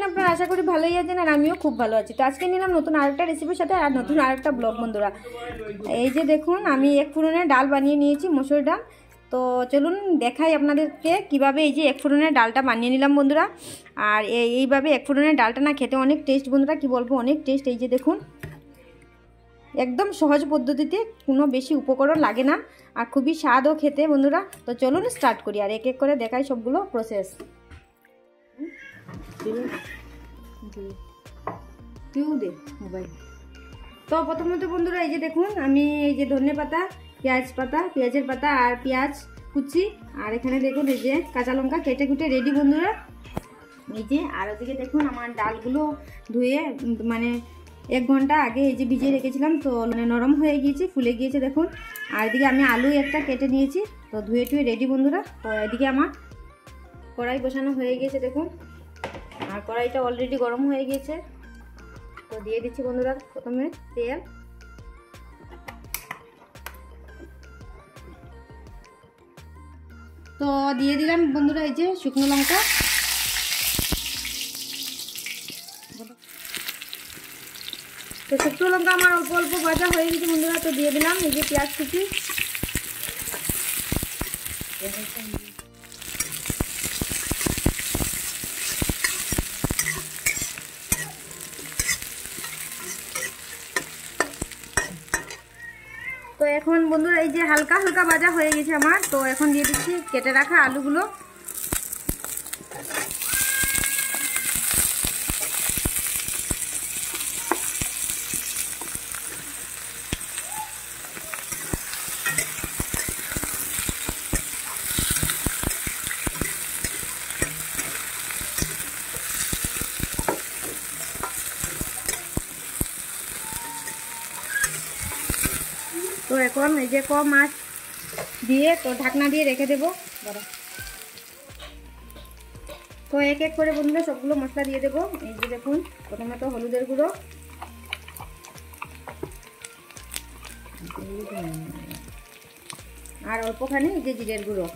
আপনারা? আশা করি ভালোই আছেন আর আমিও খুব ভালো আছি। তো আজকে নিলাম নতুন আরেকটা রেসিপির সাথে আর নতুন আরেকটা ব্লগ বন্ধুরা। এই যে দেখুন আমি এক ফোড়নের ডাল বানিয়ে নিয়েছি, মসুর ডাল। তো চলুন দেখাই আপনাদেরকে কিভাবে এই যে এক ফোড়নের ডালটা বানিয়ে নিলাম বন্ধুরা। আর এইভাবে এক ফোড়নের ডালটা না খেতে অনেক টেস্ট বন্ধুরা, কি বলবো অনেক টেস্ট। এই যে দেখুন একদম সহজ পদ্ধতিতে, কোনো বেশি উপকরণ লাগে না আর খুবই স্বাদও খেতে বন্ধুরা। তো চলুন স্টার্ট করি আর এক এক করে দেখাই সবগুলো প্রসেস। তো প্রথমত বন্ধুরা এই যে দেখুন আমি এই যে ধনে পাতা, পেঁয়াজের পাতা আর পেঁয়াজ কুচি, আর এখানে দেখুন এই যে কাঁচা লঙ্কা কেটে কুটে রেডি বন্ধুরা। এই যে আর ওদিকে দেখুন আমার ডালগুলো ধুয়ে মানে 1 ঘন্টা আগে এই যে ভিজিয়ে রেখেছিলাম, তো মানে নরম হয়ে গিয়েছে, ফুলে গিয়েছে দেখুন। আর এদিকে আমি আলু একটা কেটে নিয়েছি, তো ধুয়ে টুয়ে রেডি বন্ধুরা। তো এদিকে আমার কড়াই বসানো হয়ে গিয়েছে দেখুন, আর কড়াইটা অলরেডি গরম হয়ে গিয়েছে। তো দিয়ে দিচ্ছি বন্ধুরা প্রথমে তেল। তো দিয়ে দিলাম বন্ধুরা এই যে শুকনো লঙ্কা। তো শুকনো লঙ্কা আমার অল্প অল্প ভাজা হয়ে গেছে বন্ধুরা। তো দিয়ে দিলাম এই যে পেঁয়াজ কুচি। তো এখন বন্ধুরা এই যে হালকা হালকা ভাজা হয়ে গেছে আমার, তো এখন দিয়ে দিচ্ছি কেটে রাখা আলুগুলো। তো এখন এই যে কম মাছ দিয়ে তো ঢাকনা দিয়ে রেখে দেবো। তো এক এক করে বন্ধুরা সবগুলো মশলা দিয়ে দেবো। এই যে দেখুন প্রথমে তো হলুদের গুঁড়ো, আর অল্পখানি এই যে জিরের গুঁড়ো।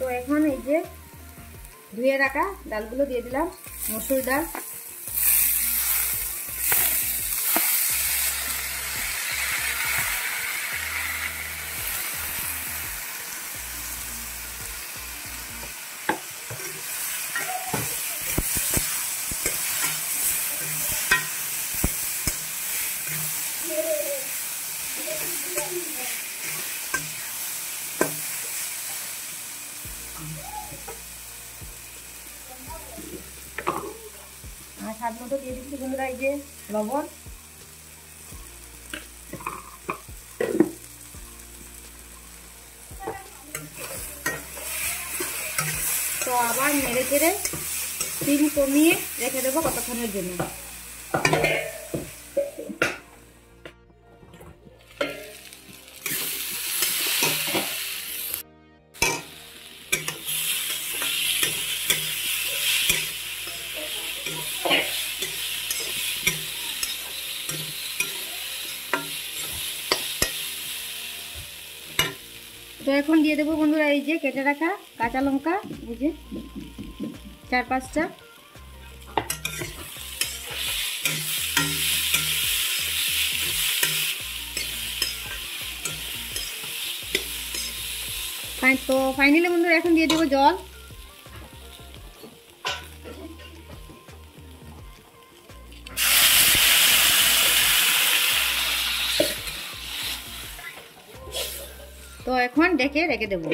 তো এখন এই যে ধুয়ে রাখা ডালগুলো দিয়ে দিলাম, মসুর ডাল। আর স্বাদ মতো দিয়ে দিচ্ছি বন্ধুরা এই যে লবণ। তো আবার নেড়ে চেড়ে স্টিম কমিয়ে রেখে দেবো কতক্ষণের জন্য। তো এখন দিয়ে দেবো বন্ধুরা এই যে কেটে রাখা কাঁচা লঙ্কা, এই যে 4-5টা। তো ফাইনালি বন্ধুরা এখন দিয়ে দেবো জল। তো এখন ঢেকে রেখে দেবো।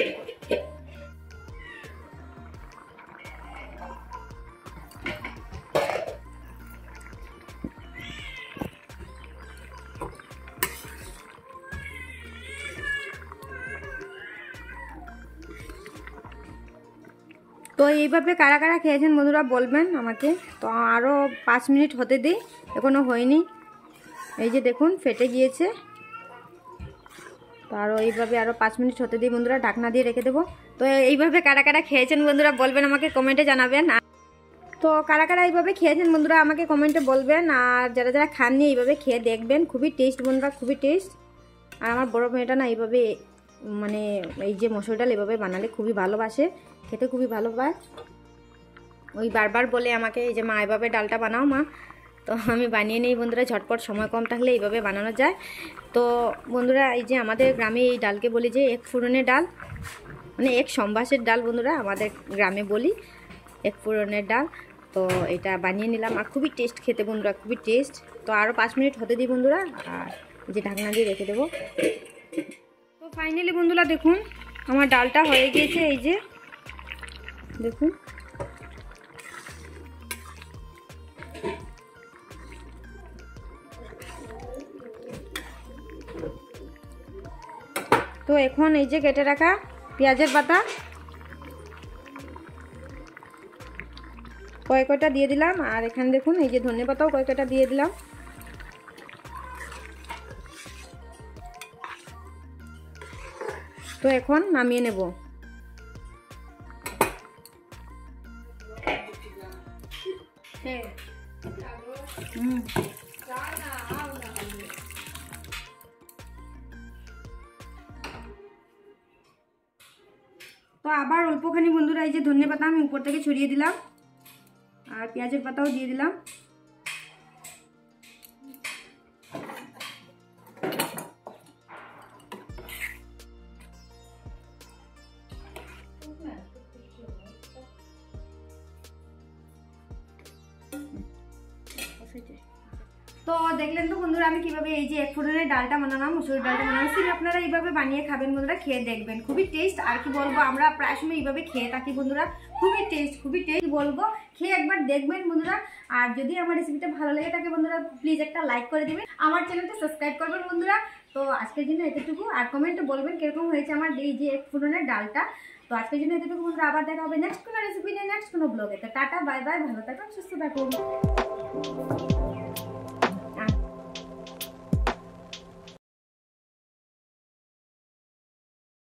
তো এইভাবে কারা কারা খেয়েছেন বন্ধুরা বলবেন আমাকে। তো আরও 5 মিনিট হতে দিই, এখনও হয়নি। এই যে দেখুন ফেটে গিয়েছে। তো আরও এইভাবে আরও 5 মিনিট হতে দিই বন্ধুরা, ঢাকনা দিয়ে রেখে দেবো। তো এইভাবে কারা কারা খেয়েছেন বন্ধুরা বলবেন আমাকে, কমেন্টে জানাবেন। তো তো কারা কারা এইভাবে খেয়েছেন বন্ধুরা আমাকে কমেন্টে বলবেন, আর যারা যারা খাননি এইভাবে খেয়ে দেখবেন, খুবই টেস্ট বন্ধুরা, খুবই টেস্ট। আর আমার বড় মেয়েটা না এইভাবে মানে এই যে মসুর ডাল এভাবে বানালে খুবই ভালোবাসে, খেতে খুবই ভালো পায়। ওই বারবার বলে আমাকে এই যে মা এভাবে ডালটা বানাও মা, তো আমি বানিয়ে নিই বন্ধুরা, ঝটপট সময় কম থাকলে এইভাবে বানানো যায়। তো বন্ধুরা এই যে আমাদের গ্রামে এই ডালকে বলি যে এক ফোড়নের ডাল, মানে এক সম্বাসের ডাল বন্ধুরা, আমাদের গ্রামে বলি এক ফোড়নের ডাল। তো এটা বানিয়ে নিলাম আর খুবই টেস্ট খেতে বন্ধুরা, খুবই টেস্ট। তো আরও 5 মিনিট হতে দিই বন্ধুরা, আর এই যে ঢাকনা দিয়ে রেখে দেবো। তো ফাইনালি বন্ধুরা দেখুন আমার ডালটা হয়ে গিয়েছে, এই যে দেখুন। তো এখন এই যে কেটে রাখা পেঁয়াজের পাতা কয়েকটা দিয়ে দিলাম, আর এখানে দেখুন এই যে ধনে পাতাও কয়েকটা দিয়ে দিলাম। তো এখন নামিয়ে নেব। তো আবার অল্পখানি বন্ধুরা এই যে ধনে পাতা আমি উপর থেকে ছড়িয়ে দিলাম, আর পেঁয়াজের পাতাও দিয়ে দিলাম। তো দেখলেন তো বন্ধুরা আমি কিভাবে এই যে এক ফোড়নের ডালটা বানালাম, মুসুরির ডালটা বানাচ্ছি। আপনারা এইভাবে বানিয়ে খাবেন বন্ধুরা, খেয়ে দেখবেন খুবই টেস্ট। আর কি বলবো, আমরা প্রায় সময় এইভাবে খেয়ে থাকি বন্ধুরা, খুবই টেস্ট, খুবই টেস্ট বলবো, খেয়ে একবার দেখবেন বন্ধুরা। আর যদি আমার রেসিপিটা ভালো লেগে থাকে বন্ধুরা প্লিজ একটা লাইক করে দিবেন, আমার চ্যানেলটা সাবস্ক্রাইব করবেন বন্ধুরা। তো আজকের জন্য এতটুকু, আর কমেন্টে বলবেন কিরকম হয়েছে আমার এই যে এক ফোড়নের ডালটা। তো আজকের জন্য এতটুকু বন্ধুরা, আবার দেখা হবে নেক্সট কোনো রেসিপি নিয়ে, নেক্সট কোনো ব্লগে। তো টাটা, বাই বাই, ভালো থাকুন, সুস্থ থাকুন।